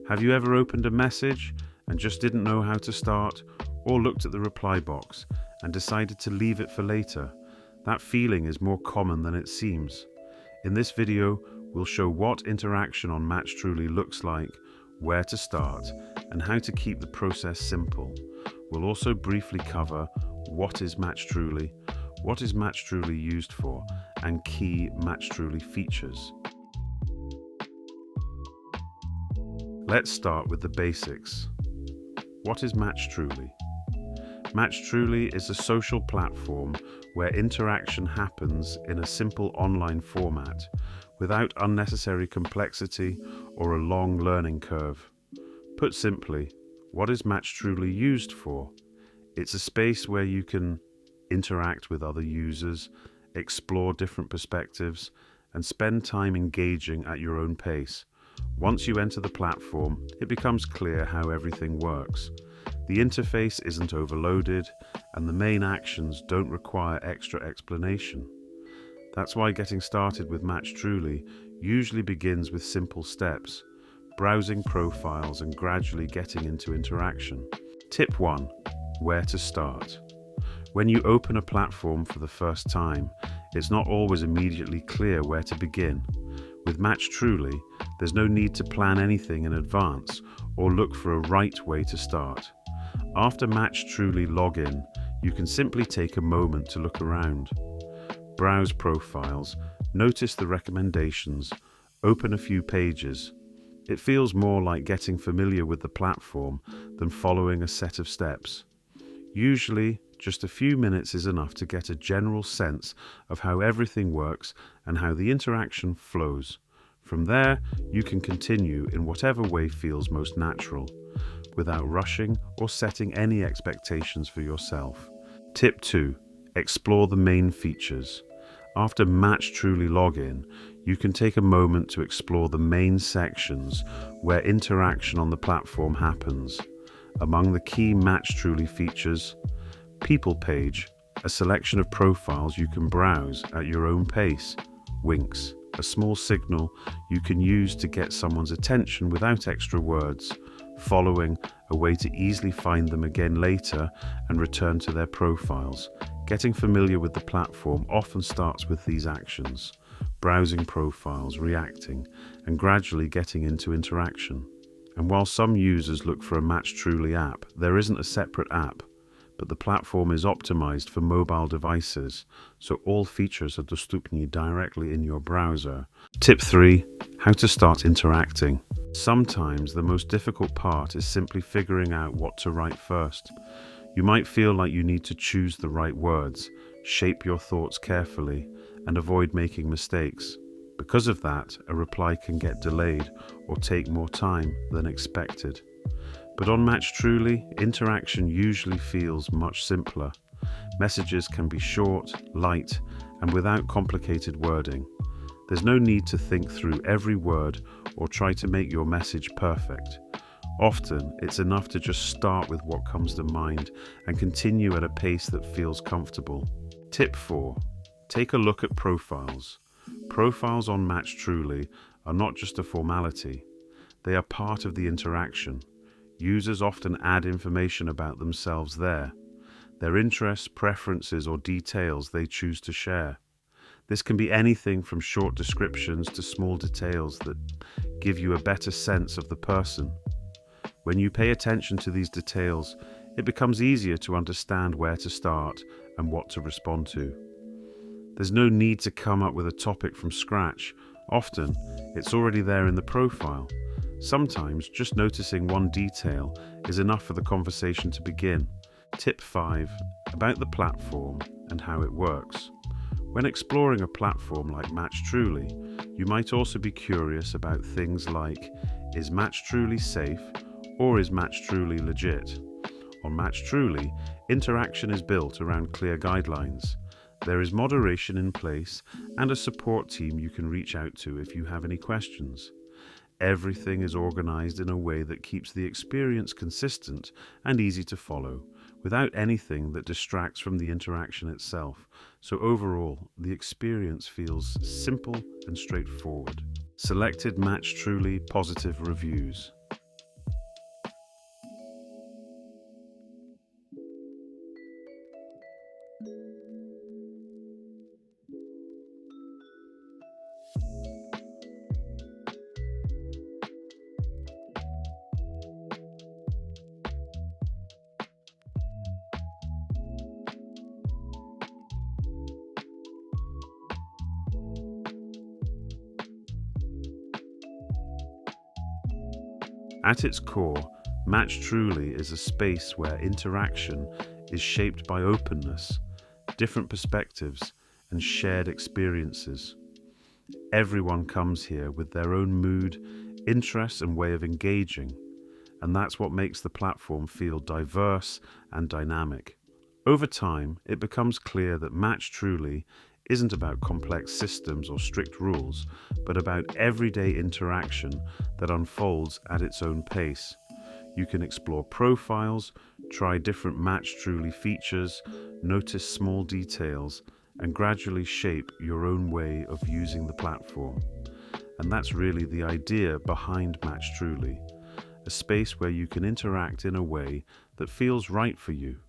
Have you ever opened a message and just didn't know how to start, or looked at the reply box and decided to leave it for later? That feeling is more common than it seems. In this video, we'll show what interaction on Matchtruly looks like, where to start, and how to keep the process simple. We'll also briefly cover what is Matchtruly used for, and key Matchtruly features. Let's start with the basics. What is Matchtruly? Matchtruly is a social platform where interaction happens in a simple online format, without unnecessary complexity or a long learning curve. Put simply, what is Matchtruly used for? It's a space where you can interact with other users, explore different perspectives, and spend time engaging at your own pace. Once you enter the platform, it becomes clear how everything works. The interface isn't overloaded, and the main actions don't require extra explanation. That's why getting started with Matchtruly usually begins with simple steps, browsing profiles and gradually getting into interaction. Tip 1. Where to start. When you open a platform for the first time, it's not always immediately clear where to begin. With Matchtruly, there's no need to plan anything in advance or look for a right way to start. After Matchtruly login, you can simply take a moment to look around. Browse profiles, notice the recommendations, open a few pages. It feels more like getting familiar with the platform than following a set of steps. Usually, just a few minutes is enough to get a general sense of how everything works and how the interaction flows. From there, you can continue in whatever way feels most natural, without rushing or setting any expectations for yourself. Tip 2. Explore the main features. After Matchtruly login, you can take a moment to explore the main sections where interaction on the platform happens. Among the key Matchtruly features, People page, a selection of profiles you can browse at your own pace. Winks, a small signal you can use to get someone's attention without extra words. Following, a way to easily find them again later and return to their profiles. Getting familiar with the platform often starts with these actions: browsing profiles, reacting, and gradually getting into interaction. And while some users look for a Matchtruly app, there isn't a separate app, but the platform is optimized for mobile devices, so all features are dostupni directly in your browser. Tip 3. How to start interacting. Sometimes the most difficult part is simply figuring out what to write first. You might feel like you need to choose the right words, shape your thoughts carefully, and avoid making mistakes. Because of that, a reply can get delayed or take more time than expected. But on Matchtruly, interaction usually feels much simpler. Messages can be short, light, and without complicated wording. There's no need to think through every word or try to make your message perfect. Often, it's enough to just start with what comes to mind and continue at a pace that feels comfortable. Tip 4. Take a look at profiles. Profiles on Matchtruly are not just a formality. They are part of the interaction. Users often add information about themselves there, their interests, preferences, or details they choose to share. This can be anything from short descriptions to small details that give you a better sense of the person. When you pay attention to these details, it becomes easier to understand where to start and what to respond to. There's no need to come up with a topic from scratch. Often, it's already there in the profile. Sometimes just noticing one detail is enough for the conversation to begin. Tip 5. About the platform and how it works. When exploring a platform like Matchtruly, you might also be curious about things like, is Matchtruly safe or is Matchtruly legit? On Matchtruly, interaction is built around clear guidelines. There is moderation in place and a support team you can reach out to if you have any questions. Everything is organized in a way that keeps the experience consistent and easy to follow, without anything that distracts from the interaction itself. So overall, the experience feels simple and straightforward. Selected Matchtruly positive reviews. At its core, Matchtruly is a space where interaction is shaped by openness, different perspectives, and shared experiences. Everyone comes here with their own mood, interests, and way of engaging, and that's what makes the platform feel diverse and dynamic. Over time, it becomes clear that Matchtruly isn't about complex systems or strict rules, but about everyday interaction that unfolds at its own pace. You can explore profiles, try different Matchtruly features, notice small details, and gradually shape your own way of using the platform. And that's really the idea behind Matchtruly, a space where you can interact in a way that feels right for you.